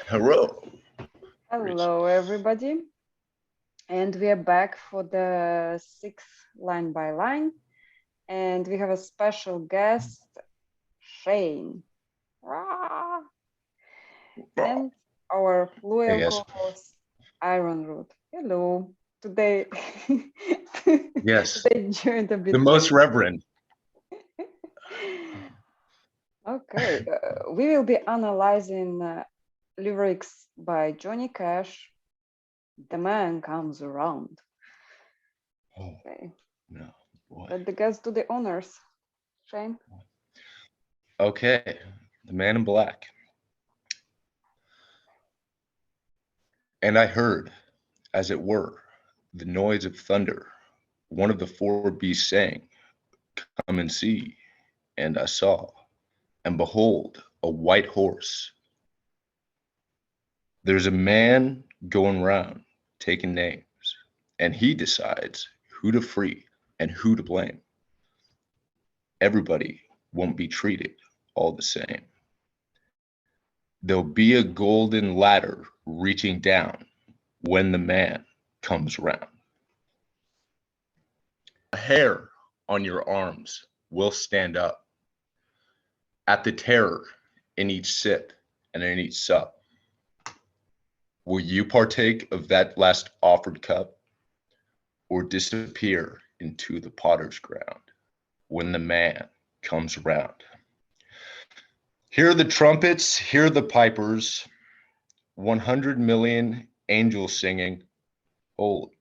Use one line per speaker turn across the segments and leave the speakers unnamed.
Hello.
Hello, everybody. And we are back for the sixth line by line. And we have a special guest, Shane. Rah! And our
Hey
loyal
guys.
co-host, Ironroot. Hello. Today,
Yes,
they joined a
the
bit
most
late.
reverend.
Okay, we will be analyzing lyrics by Johnny Cash. The man comes around.
Oh
Okay,
no, boy.
let the guest do the honors. Shane.
Okay, the man in black. And I heard, as it were, the noise of thunder. One of the four beasts saying, "Come and see." And I saw, and behold, a white horse. There's a man going round taking names, and he decides who to free and who to blame. Everybody won't be treated all the same. There'll be a golden ladder reaching down when the man comes round. A hair on your arms will stand up at the terror in each sip and in each sup. Will you partake of that last offered cup or disappear into the potter's ground when the man comes around? Hear the trumpets, hear the pipers, 100 million angels singing, holy.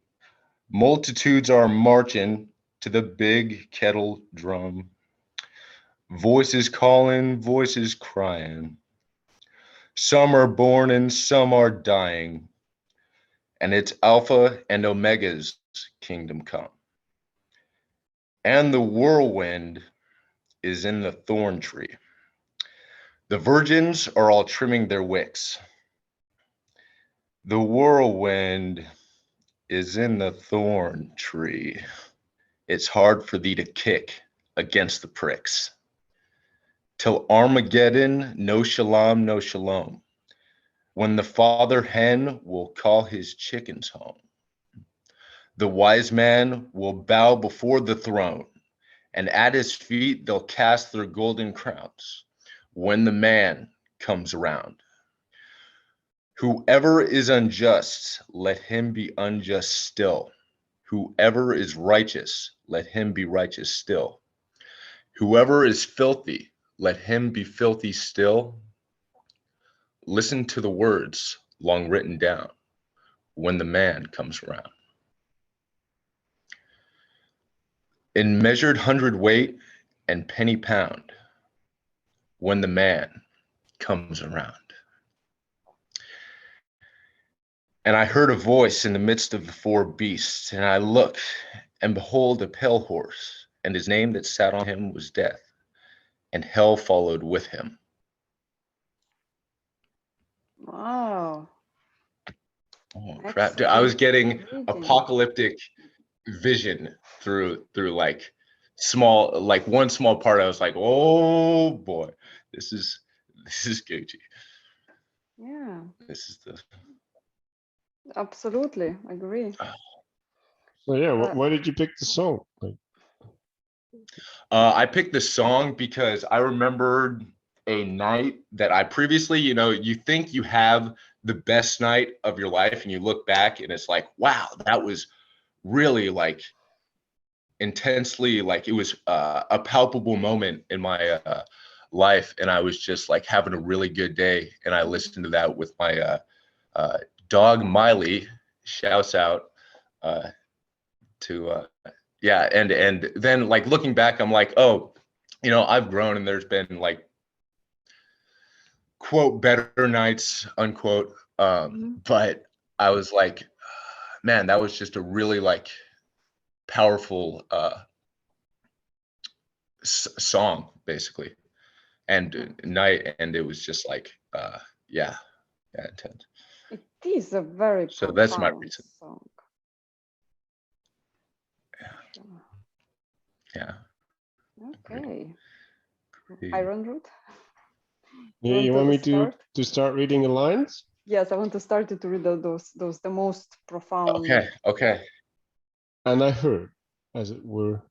Multitudes are marching to the big kettle drum. Voices calling, voices crying. Some are born and some are dying. And it's Alpha and Omega's kingdom come. And the whirlwind is in the thorn tree. The virgins are all trimming their wicks. The whirlwind is in the thorn tree. It's hard for thee to kick against the pricks. Till Armageddon, no shalom, no shalom. When the father hen will call his chickens home. The wise man will bow before the throne, and at his feet they'll cast their golden crowns when the man comes around. Whoever is unjust, let him be unjust still. Whoever is righteous, let him be righteous still. Whoever is filthy, let him be filthy still. Listen to the words long written down when the man comes around. In measured hundredweight and penny pound, when the man comes around. And I heard a voice in the midst of the four beasts, and I looked, and behold, a pale horse, and his name that sat on him was Death, and hell followed with him.
Wow.
Oh crap! Dude, I was
Excellent
getting
reading.
apocalyptic vision through like small, like one small part. I was like, oh boy, this is Gucci.
Yeah,
This is the.
absolutely. Agree.
So yeah,
Uh,
why did you pick the song? Like,
I picked this song because I remembered a night that I previously, you think you have the best night of your life, and you look back, and it's like, wow, that was really like intensely, like it was a palpable moment in my life, and I was just like having a really good day, and I listened to that with my uh, dog Miley. Shouts out to yeah, and then like looking back, I'm like, oh, I've grown, and there's been like quote better nights unquote, but I was like, man, that was just a really like powerful song basically, and night, and it was just like yeah, intense.
it is a very
So that's my
profound
reason.
song.
Yeah.
Okay.
Pretty.
Ironroot.
Yeah, you want me
start?
to start reading the lines?
Yes, I want to start to read those the most profound.
Okay, okay.
And I heard, as it were,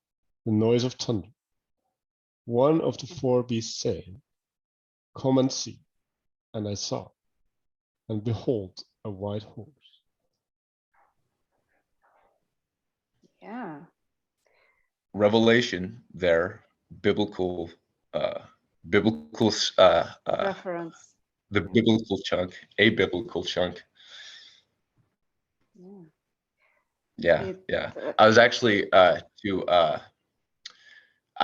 the noise of thunder. One of the four beasts saying, "Come and see." And I saw, and behold, a white horse.
Yeah.
Revelation there, biblical, biblical,
Reference.
the biblical chunk, a biblical chunk.
Yeah.
Yeah,
It,
yeah. I was actually I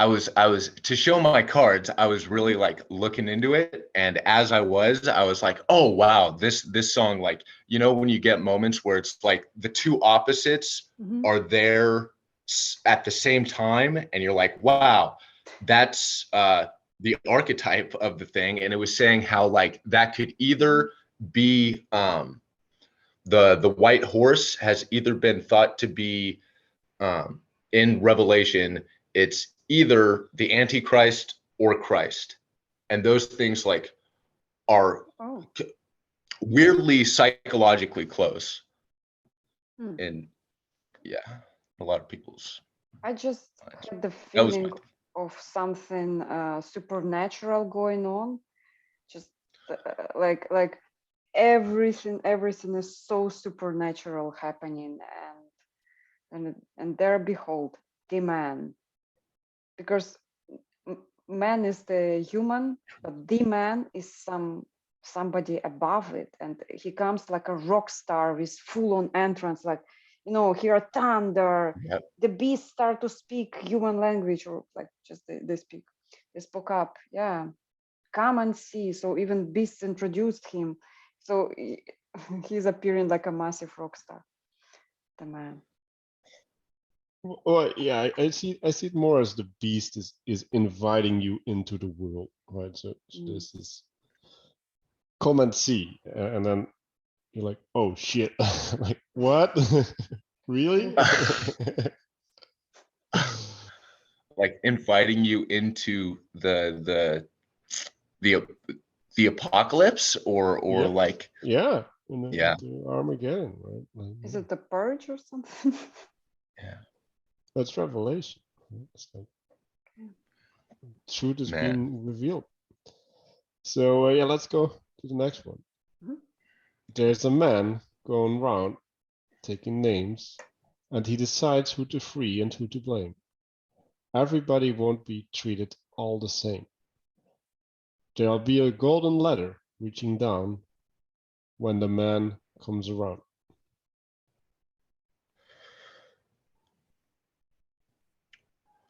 was to show my cards, I was really like looking into it. And as I was like, oh wow, this song, like, you know, when you get moments where it's like the two opposites
Mhm.
are there at the same time, and you're like, wow, that's the archetype of the thing. And it was saying how like that could either be the white horse has either been thought to be in Revelation, it's either the Antichrist or Christ. And those things like are
Oh.
weirdly psychologically close.
Hmm.
And yeah, a lot of people's
I just
minds.
had the
That was
feeling of something supernatural going on. Just like everything is so supernatural happening, and there behold the man, because man is the human, but the man is somebody above it, and he comes like a rock star with full on entrance, like, you know, hear thunder.
Yep.
The beasts start to speak human language, or like just they spoke up. Yeah, come and see. So even beasts introduced him. So he's appearing like a massive rock star, the man.
Well, yeah, I see it more as the beast is inviting you into the world, right? So this is come and see, and then you're like, oh shit, like what? Really?
Like inviting you into the the apocalypse or
Yeah.
like
Yeah,
yeah.
into Armageddon, right? Like,
Is it the purge or something?
Yeah,
that's Revelation. Right? It's like truth is
man.
being revealed. So yeah, let's go to the next one.
Mhm.
There's a man going round taking names, and he decides who to free and who to blame. Everybody won't be treated all the same. There'll be a golden ladder reaching down when the man comes around.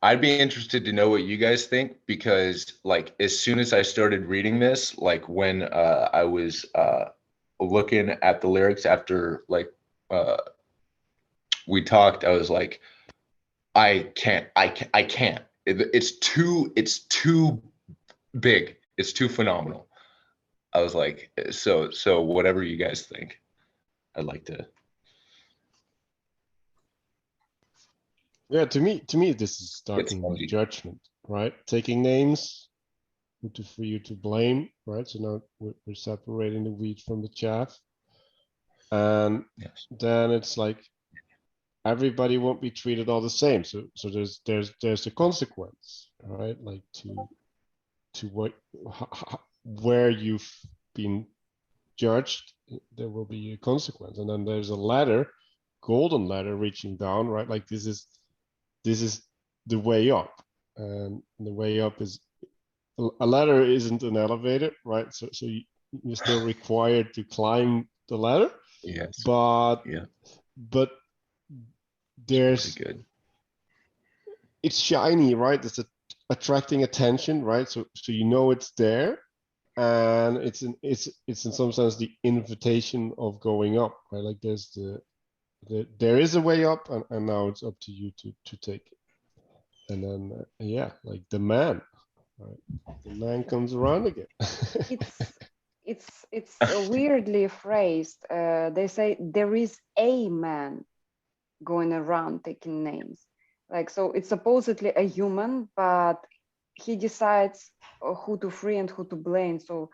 I'd be interested to know what you guys think, because like as soon as I started reading this, like when I was looking at the lyrics after like uh, we talked, I was like, I can't. It's too big. It's too phenomenal. I was like, so whatever you guys think, I'd like to.
Yeah, to me, this is talking about
spongy.
judgment, right? Taking names, who to for you to blame, right? So now we're separating the wheat from the chaff, and
Yes.
then it's like everybody won't be treated all the same. So there's a consequence, right? Like to what where you've been judged, there will be a consequence, and then there's a ladder, golden ladder reaching down, right? Like this is the way up, and the way up is a ladder isn't an elevator, right? So you're still required to climb the ladder,
Yes.
but
Yeah.
but
Pretty
there's
good.
it's shiny, right? It's attracting attention, right? So you know it's there, and it's in some sense the invitation of going up, right? Like there's there is a way up, and now it's up to you to take it. And then yeah, like the man, right? The man comes around again.
It's weirdly phrased. They say there is a man going around taking names. Like, so it's supposedly a human, but he decides who to free and who to blame. So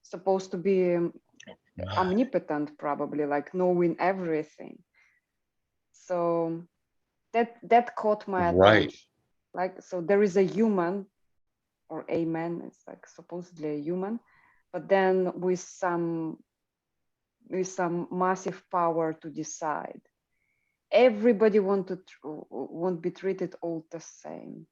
supposed to be omnipotent, probably, like knowing everything. So that caught my
Right.
attention. Like, so there is a human, or a man, it's like supposedly a human, but then with some massive power to decide. Everybody won't be treated all the same.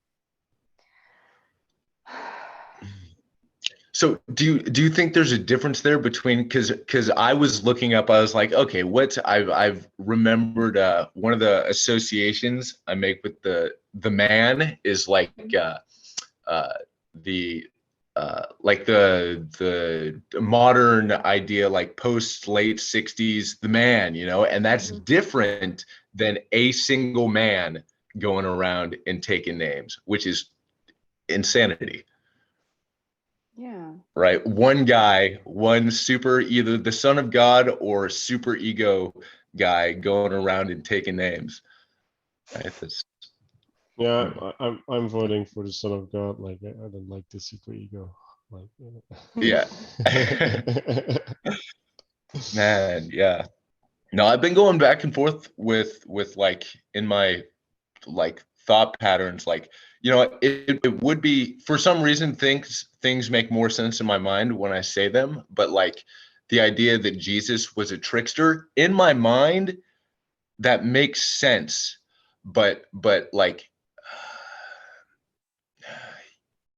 So do you think there's a difference there between, because I was looking up, I was like, okay, I've remembered one of the associations I make with the man is like the like the modern idea, like post late 60s, the man, you know, and that's different than a single man going around and taking names, which is insanity.
Yeah.
Right. One guy, one super, either the son of God or super ego guy going around and taking names. Right.
Yeah, I'm voting for the Son of God. Like I don't like the super ego. Like
Yeah. Man, yeah. No, I've been going back and forth with like in my like thought patterns, like, you know, it would be, for some reason, things make more sense in my mind when I say them, but like the idea that Jesus was a trickster, in my mind, that makes sense, but like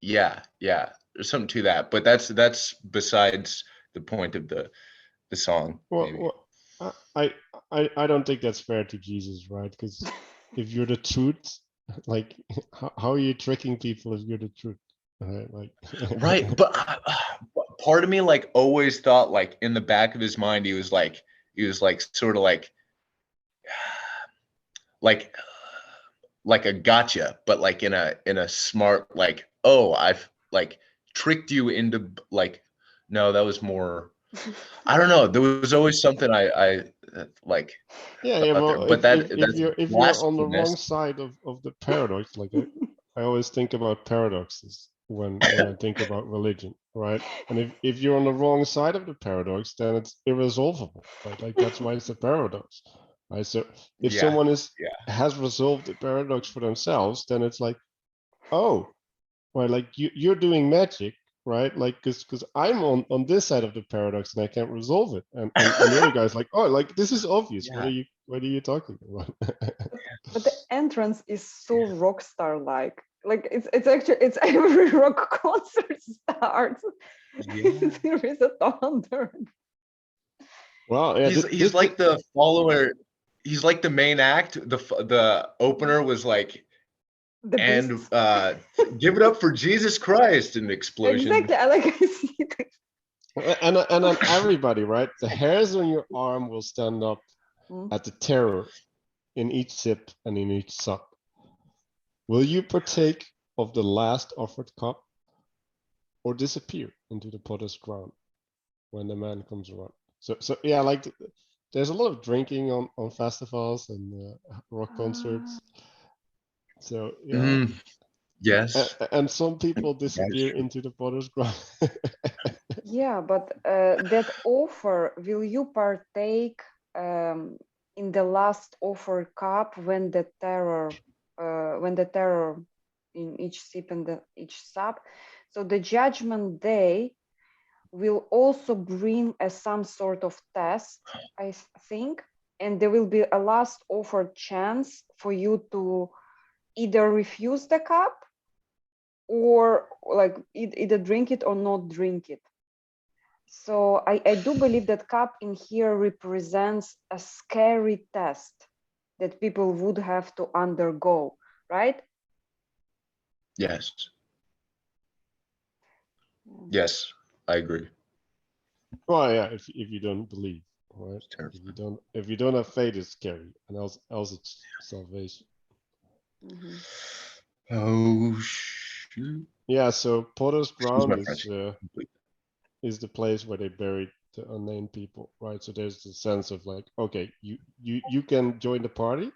yeah, there's something to that, but that's besides the point of the song, maybe.
Well, I don't think that's fair to Jesus, right? Because if you're the truth, like how are you tricking people if you're the truth? Right, like
Right, but part of me like always thought, like in the back of his mind, he was like sort of like a gotcha, but like in a smart, like, oh, I've like tricked you into, like, no, that was more, I don't know, there was always something I like
yeah,
thought there,
well,
but that's
if you're on the wrong
blasphemous.
side of the paradox, like I always think about paradoxes when I think about religion, right? And if you're on the wrong side of the paradox, then it's irresolvable, right? Like that's why it's a paradox, right? So if
Yeah,
someone
yeah.
has resolved the paradox for themselves, then it's like, oh, right, like you're doing magic, right? Like because I'm on this side of the paradox and I can't resolve it, and the other guy's like, oh, like this is obvious.
Yeah.
What are you talking about?
But the entrance is so rock star like. Like it's actually, it's every rock concert starts.
Yeah.
There is a thunder.
Well, yeah,
He's like the follower. He's like the main act. The opener was like,
The
and
beasts.
give it up for Jesus Christ, an explosion.
Exactly. I like, I see it.
and then everybody, right? The hairs on your arm will stand up at the terror in each sip and in each sup. Will you partake of the last offered cup, or disappear into the potter's ground when the man comes around? So yeah, like there's a lot of drinking on festivals and rock concerts. So yeah,
Yes,
and some people
that is
disappear
true.
into the potter's ground.
Yeah, but that offer, will you partake in the last offer cup when the terror in each sip and each sup? So the judgment day will also bring some sort of test, I think, and there will be a last offer chance for you to either refuse the cup or like either drink it or not drink it. So I do believe that cup in here represents a scary test that people would have to undergo, right?
Yes, yes, I agree.
Well, yeah, if you don't believe, right?
It's terrible.
If you don't have faith, it's scary, and else it's salvation.
Mhm.
Oh shoot!
Yeah, so Potter's
Excuse
ground
my French.
is the place where they buried the unnamed people, right? So there's the sense of like, okay, you can join the party,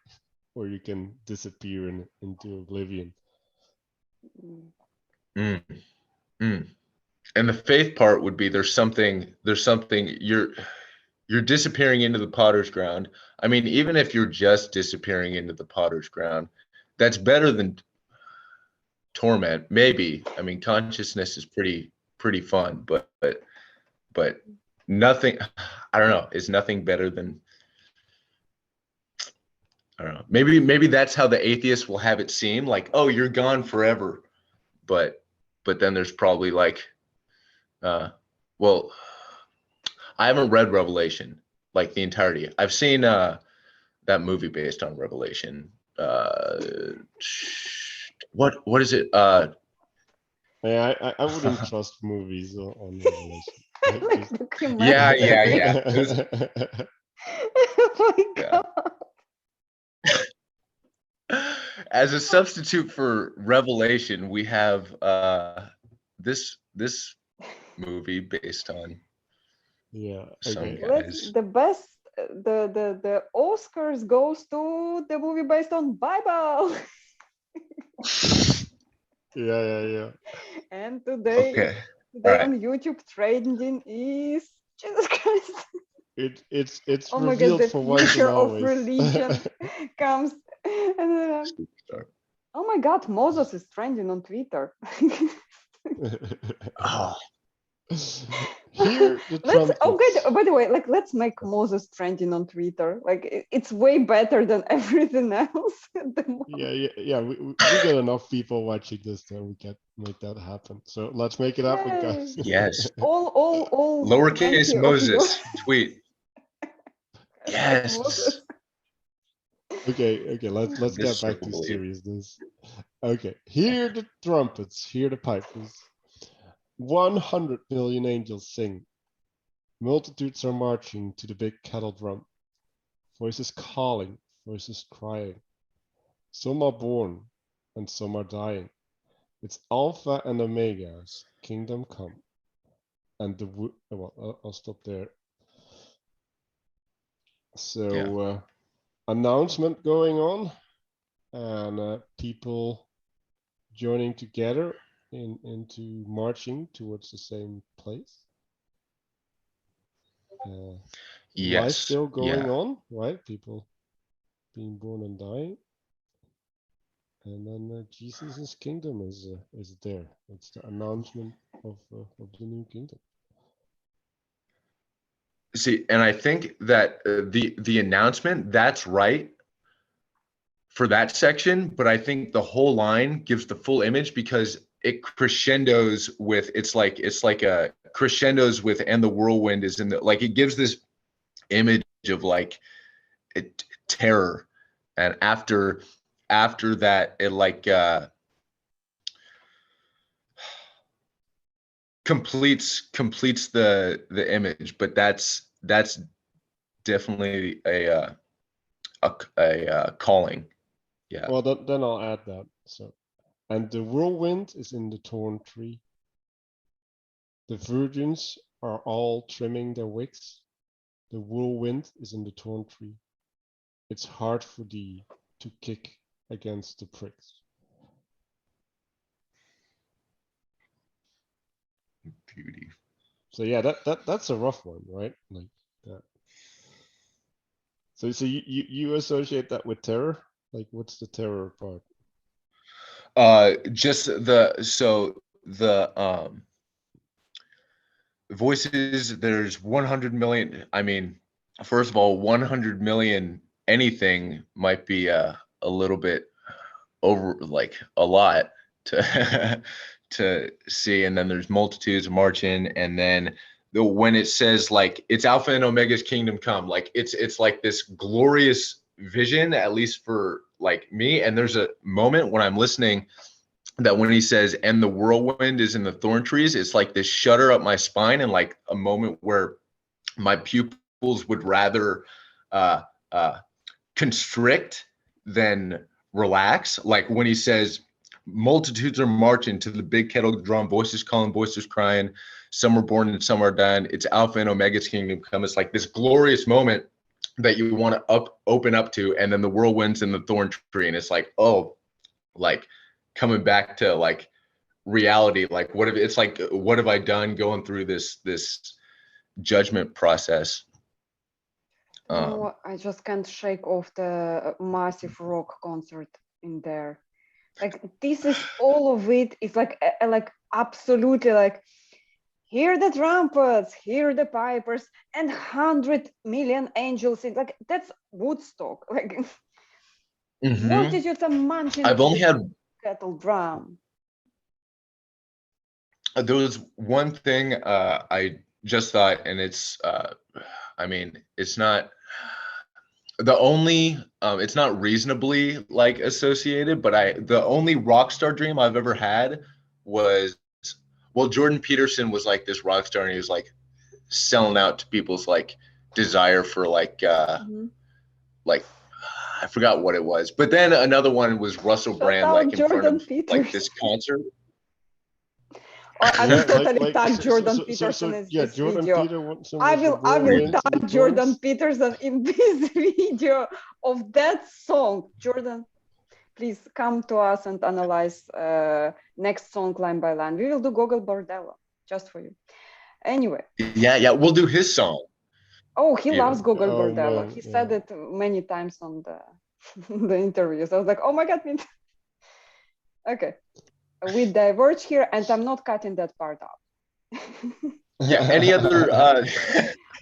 or you can disappear into oblivion.
Mm.
Mm, mm. And the faith part would be there's something you're disappearing into the potter's ground. I mean, even if you're just disappearing into the potter's ground, that's better than torment. Maybe. I mean, consciousness is pretty fun, but nothing, I don't know, is nothing better than, I don't know. Maybe that's how the atheist will have it seem, like, oh, you're gone forever. But then there's probably like, well, I haven't read Revelation like the entirety. I've seen that movie based on Revelation. What is it?
Yeah, I wouldn't trust movies on Revelation.
Like
Just-
Yeah.
documentary.
It was-
Oh my
Yeah.
god.
As a substitute for Revelation, we have this movie based on
yeah,
some
okay.
guys.
The best the Oscars goes to the movie based on Bible.
Yeah.
And today
Okay.
today
All
on
right.
YouTube trending is Jesus Christ.
It's
Oh my god,
revealed
the
for once and
future of
always.
religion comes and
Superstar.
oh my god, Moses is trending on Twitter.
Oh,
Here the trumpets.
By the way, like let's make Moses trending on Twitter. Like it's way better than everything else at the moment.
Yeah. We got enough people watching this that we can make that happen. So let's make it happen, guys.
Yay.
yes.
All
Lowercase
20 of you.
Moses tweet.
Hashtag
Yes.
Moses.
Okay. Let's
This
get
is so
back to
weird.
seriousness. Okay, hear the trumpets, hear the pipers. 100 million angels sing. Multitudes are marching to the big kettledrum. Voices calling, voices crying. Some are born and some are dying. It's Alpha and Omega's kingdom come. And well, I'll stop there. So announcement going on, and people joining together into marching towards the same place. Life
Yes.
still going
Yeah.
on, right? People being born and dying. And then Jesus' kingdom is there. It's the announcement of the new kingdom.
See, and I think that the announcement, that's right for that section, but I think the whole line gives the full image because it crescendos with it's like a crescendos with and the whirlwind is in the, like, it gives this image of like terror, and after that it like completes the image, but that's definitely a calling. Yeah.
Well, then I'll add that. So, and the whirlwind is in the thorn tree. The virgins are all trimming their wicks. The whirlwind is in the thorn tree. It's hard for thee to kick against the pricks.
Beauty.
So yeah, that's a rough one, right? Like that. So you associate that with terror? Like, what's the terror part?
Just the voices, there's 100 million. I mean, first of all, 100 million anything might be a little bit over, like a lot to to see. And then there's multitudes marching, and then when it says like it's Alpha and Omega's kingdom come, like it's like this glorious vision, at least for like me. And there's a moment when I'm listening that when he says and the whirlwind is in the thorn trees, it's like this shudder up my spine, and like a moment where my pupils would rather constrict than relax. Like when he says multitudes are marching to the big kettle drum, voices calling, voices crying, some are born and some are dying, it's Alpha and Omega's kingdom come. It's like this glorious moment that you want to open up to, and then the whirlwinds in the thorn tree, and it's like, oh, like coming back to like reality. Like, what if it's like, what have I done going through this judgment process?
No, I just can't shake off the massive rock concert in there. Like this is all of it. It's like absolutely like hear the trumpets, hear the pipers, and 100 million angels. It's like that's Woodstock. Like what did you some marchin
I've only had
kettledrum?
there was one thing I just thought, and it's I mean, it's not the only it's not reasonably like associated, but the only rock star dream I've ever had was, well, Jordan Peterson was like this rock star, and he was like selling out to people's like desire for like like I forgot what it was. But then another one was Russell Brand,
out
like in front
Jordan
of
Peters.
like this concert.
I will totally tag
so-
Jordan
so-
Peterson in
yeah,
this
Jordan
video.
Peterson
I
was the
will
whirlwind to the
tag Jordan
drums.
Peterson in this video of that song. Jordan, please come to us and analyze next song line by line. We will do Gogol Bordello just for you. Anyway.
Yeah, we'll do his song.
Oh, he
Yeah.
loves Gogol
Oh,
Bordello.
man,
He
yeah.
said it many times on the the interviews. I was like, oh my God, me too. Okay. We diverge here, and I'm not cutting that part out.
Yeah. Any other?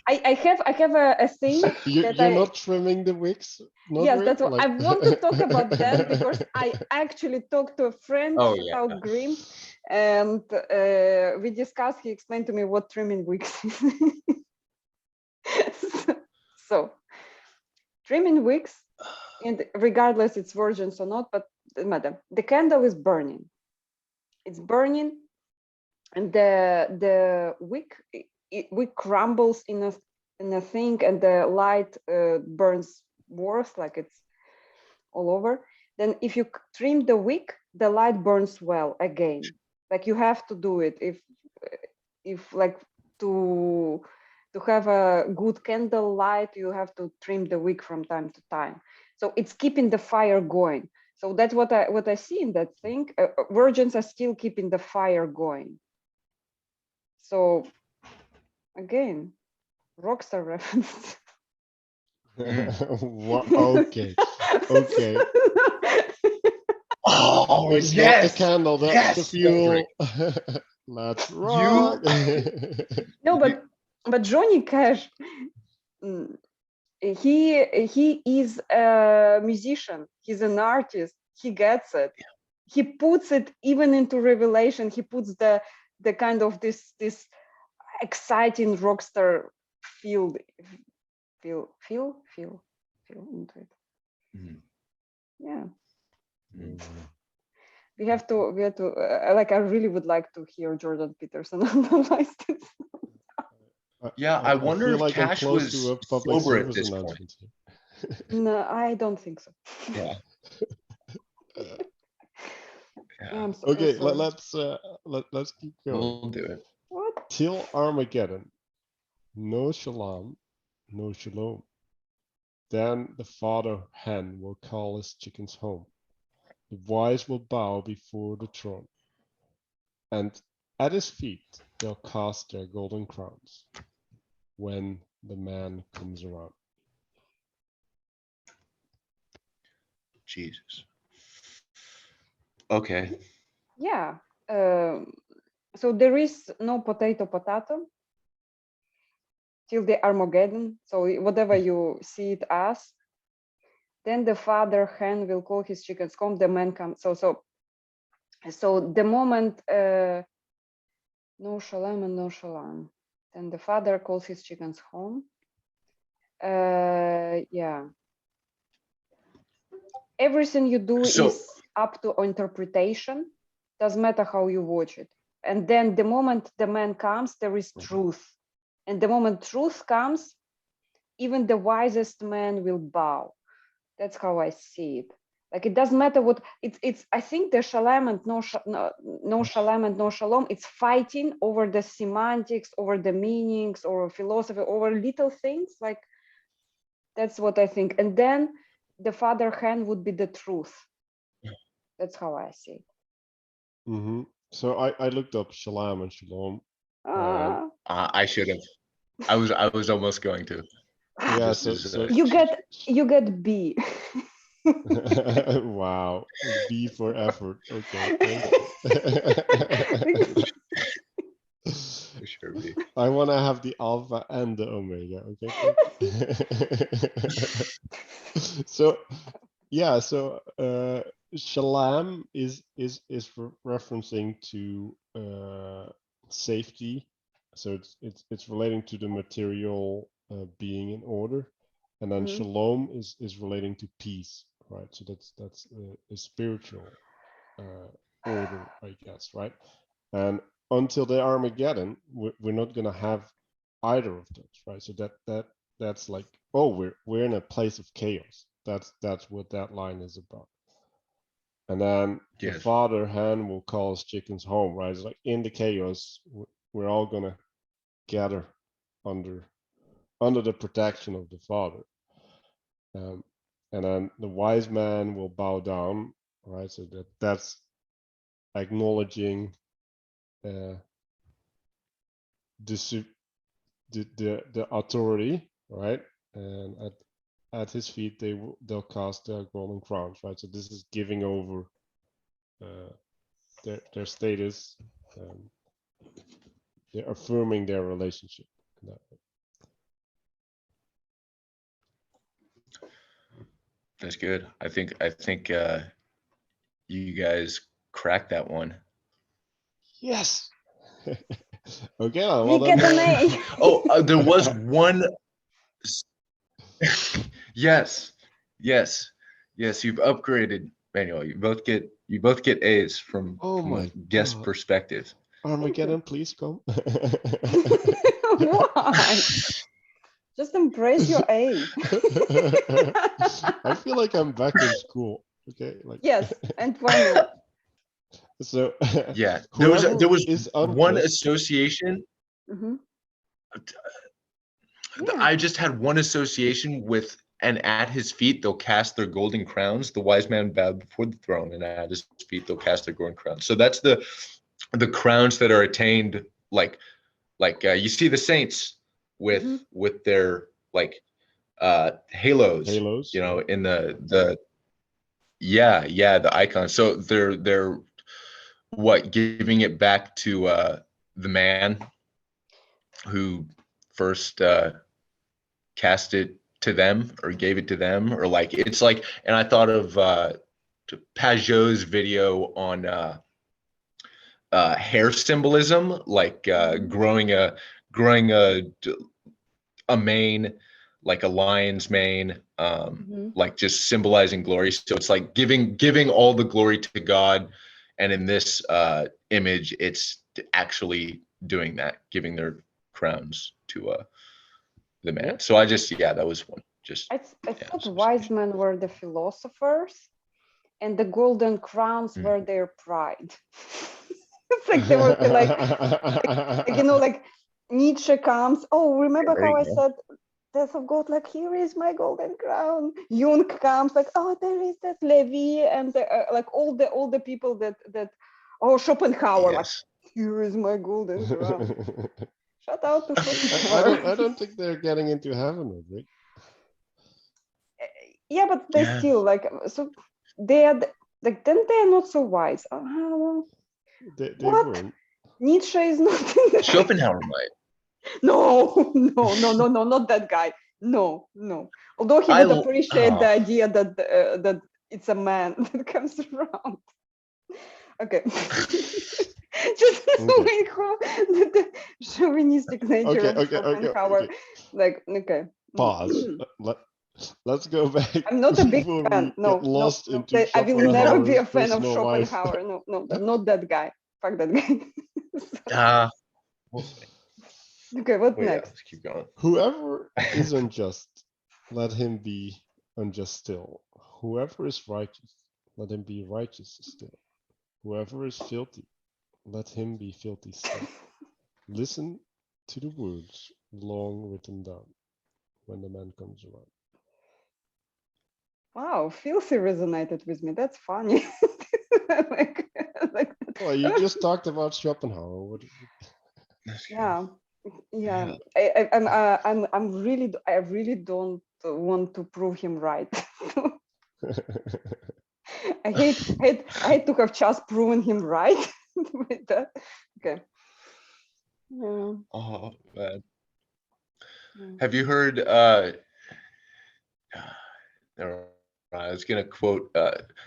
I have a thing
You're
that
not trimming the wicks?
yes,
Nodrik?
that's what I want to talk about that because I actually talked to a friend
Oh, yeah.
about Grim, and we discussed. He explained to me what trimming wicks is. So trimming wicks, and regardless it's virgins or not, but madam, the candle is burning. It's burning, and the wick wick crumbles in a thing, and the light burns worse, like it's all over. Then if you trim the wick, the light burns well again. Like you have to do it if like to have a good candle light, you have to trim the wick from time to time. So it's keeping the fire going. So that's what I see in that thing. Virgins are still keeping the fire going. So again, rockstar reference.
Okay. Okay.
Oh,
It's
yes.
not the candle, that's
Yes,
the fuel.
Nodrik.
Let's rock.
No, but Johnny Cash, he is a musician. He's an artist. He gets it. He puts it even into Revelation. He puts the kind of this exciting rockstar feel into it. Yeah. We have to like I really would like to hear Jordan Peterson analyze this.
Yeah, I wonder
feel
if
like I'm
Cash
close
was
to a public
sober at
service
this
announcement.
No, I don't think so.
Yeah.
I'm so
Okay,
sorry.
let's keep going.
We'll do it.
What?
Till Armageddon, no shalom, no shalom. Then the father hen will call his chickens home. The wise will bow before the throne, and at his feet they'll cast their golden crowns when the man comes around.
Jesus. Okay.
Yeah. So there is no potato till the Armageddon. So whatever you see it as, then the father hen will call his chickens home. The man comes. So the moment no shalom and no shalom, then the father calls his chickens home. Yeah. Everything you do is up to interpretation. Doesn't matter how you watch it. And then the moment the man comes, there is truth. And the moment truth comes, even the wisest man will bow. That's how I see it. Like it doesn't matter what it's. I think the shalom and no shalom and no shalom. It's fighting over the semantics, over the meanings, or philosophy, over little things. Like that's what I think. And then the father hen would be the truth. That's how I see it.
Mm-hmm. So I looked up shalom and shalom.
Uh,
I should have. I was almost going to.
Yeah,
Just as,
you get B.
wow, B for effort. Okay, thank you.
sure be.
I want to have the alpha and the omega. Okay. So yeah, so shalom is referencing to safety. So it's relating to the material being in order, and then
Mhm.
shalom is relating to peace, right? So that's a spiritual order, I guess, right? And until the Armageddon, we're not gonna have either of those, right? So that's like, oh, we're in a place of chaos. That's what that line is about. And then the
Yes.
father hen will call his chickens home, right? It's like in the chaos, we're all gonna gather under the protection of the father. And then the wise man will bow down, right? So that's acknowledging the authority, right? And at his feet they'll cast their golden crowns, right? So this is giving over their status. They're affirming their relationship.
That's good. I think you guys cracked that one.
Yes. Okay, well
We
then.
get an A.
Oh, there was one. Yes, yes, yes. You've upgraded, Manuel. You both get A's from
Oh
a
my
guest
God.
perspective.
Armageddon, please come.
Why? Just embrace your A.
I feel like I'm back in school. Okay, like
Yes, and why not?
so.
Yeah, there was
is
one
unjust.
association.
Mhm.
I just had one association with, and at his feet they'll cast their golden crowns. The wise man bowed before the throne, and at his feet they'll cast their golden crowns. So that's the crowns that are attained, like you see the saints with
Mhm.
with their like halos, you know,
Yeah.
in the the icons. So they're what, giving it back to the man who first cast it to them or gave it to them, or like it's like, and I thought of Pajot's video on hair symbolism, like growing a mane, like a lion's mane,
Mhm.
like just symbolizing glory. So it's like giving all the glory to God, and in this image, it's actually doing that, giving their crowns to the man.
Yeah.
So I just, that was one. Just
I thought wise men were the philosophers, and the golden crowns were their pride. It's like they were like you know, like Nietzsche comes. Oh, remember
there
how I
you go.
said death of God? Like, here is my golden crown. Jung comes like, oh, there is that Levi, and like all the people that oh, Schopenhauer, like,
Yes.
here is my golden crown. Shout out to Schopenhauer.
I don't think they're getting into heaven, Nodrik.
Yeah, but they
Yeah.
still like, so they are like, then they are not so wise.
They
What?
weren't.
Nietzsche is not in there.
Schopenhauer might.
No, not that guy. No. Although he
I
would appreciate the
oh,
idea that that it's a man that comes around. Okay. Just knowing how the chauvinistic nature of Schopenhauer.
Okay.
Like, okay.
Pause. Let's go back
I'm not a big
before
fan.
we get
No.
lost into
I will never be a
Schopenhauer's
fan of
personal life.
Schopenhauer. No, not that guy. Fuck that guy.
we'll see.
Okay, what
Yeah,
next?
let's keep going.
Whoever is unjust, let him be unjust still. Whoever is righteous, let him be righteous still. Whoever is filthy, let him be filthy still. Listen to the words long written down when the man comes around.
Wow, filthy resonated with me. That's funny. like,
Well, you just talked about Schopenhauer. What?
Yeah,
Yeah.
I really don't want to prove him right. I hate to have just proven him right with that. Okay. Yeah.
Oh man.
Yeah.
Have you heard never mind, I was gonna quote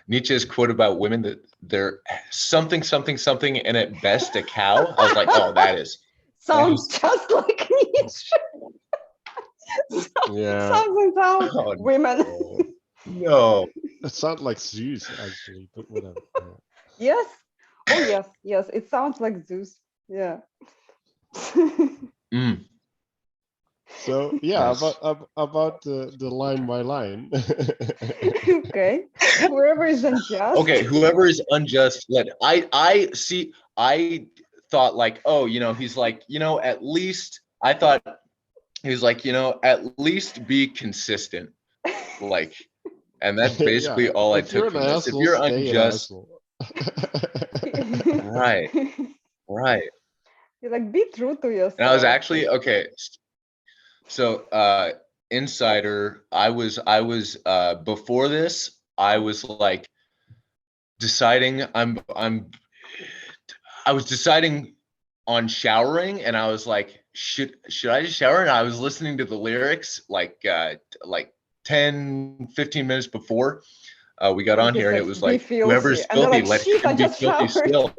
Nietzsche's quote about women that they're something something something and at best a cow. I was like, oh,
Sounds just like Nietzsche.
Yeah,
Sounds
oh
women.
no. No.
it sounds like Zeus actually, but whatever. Yeah.
Yes. Oh yes, yes. It sounds like Zeus. Yeah.
Mm,
So yeah,
yes.
about the line by line.
Okay. Whoever is unjust.
Okay, whoever is unjust, I see. I thought like, oh, he's like, at least I thought he was like, at least be consistent. Like, and that's
Yeah,
basically all I
if you're
took
an
from this. If
asshole,
you're
stay an
unjust,
asshole.
right, right.
You're like, be true to
And I was
yourself.
actually okay. So insider, I was before this, I was like deciding I was deciding on showering and I was like, should I just shower? And I was listening to the lyrics like 10, 15 minutes before we got
And
on
he
here and it
says,
was
be
like, whoever
filthy.
is
And they're
filthy,
like,
let
shit, I
him be
just
filthy
showered.
still.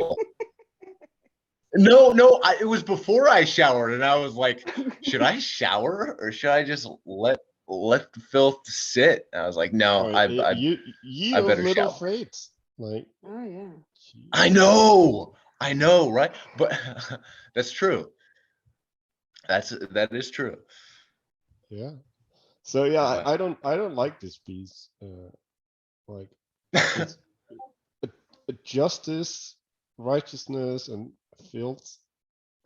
No, it was before I showered and I was like, should I shower or should I just let the filth sit? And I was like, no,
Oh,
I
you
I
yield
better
little
shower.
fates. Like,
Oh yeah.
I
jeez.
know, right? But that's true. That is true.
Yeah. So yeah,
But
I don't like this piece. Like it's justice, righteousness, and filth.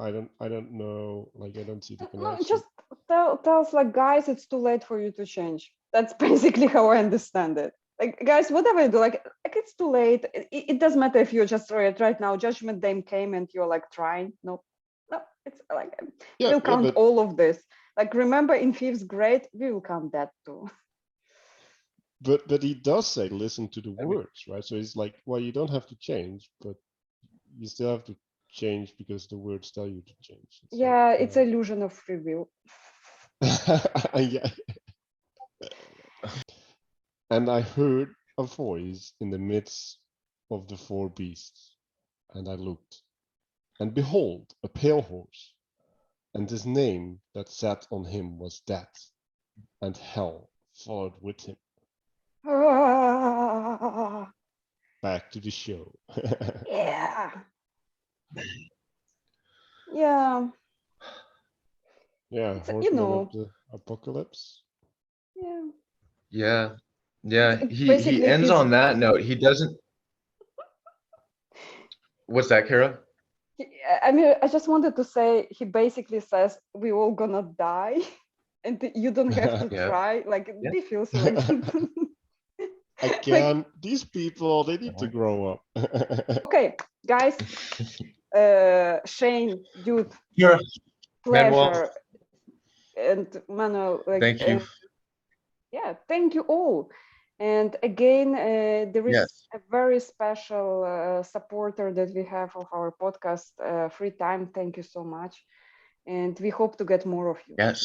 I don't know. Like I don't see the
No,
connection.
just tells like, guys, it's too late for you to change. That's basically how I understand it. Like, guys, whatever you do, like it's too late. It doesn't matter if you're just right now. Judgment Day came and you're like trying. No, no, it's like
Yeah,
we'll
yeah,
count all of this. Like, remember in fifth grade, we will count that too.
but he does say listen to the
I mean,
words, right? So it's like, well, you don't have to change, but you still have to change because the words tell you to change. It's like,
Yeah, it's illusion of free will.
yeah. And I heard a voice in the midst of the four beasts, and I looked, and behold, a pale horse, and his name that sat on him was Death, and hell followed with him.
Ah,
Back to the show.
yeah, yeah.
Yeah,
It's,
horseman of the apocalypse.
yeah.
yeah.
It's
He
basically
ends
his.
on that note. He doesn't. What's that, Kara?
I mean, I just wanted to say he basically says we all gonna die, and you don't have to
Yeah.
try. Like,
Yeah.
be filthy, like, like,
Again, these people, they need to grow up.
okay, guys. Shane, dude,
Kara, Manuel,
pleasure, and Manuel, like,
thank you.
yeah, thank you all. And again, there is
Yes.
a very special supporter that we have of our podcast, Free Time. Thank you so much. And we hope to get more of you.
Yes.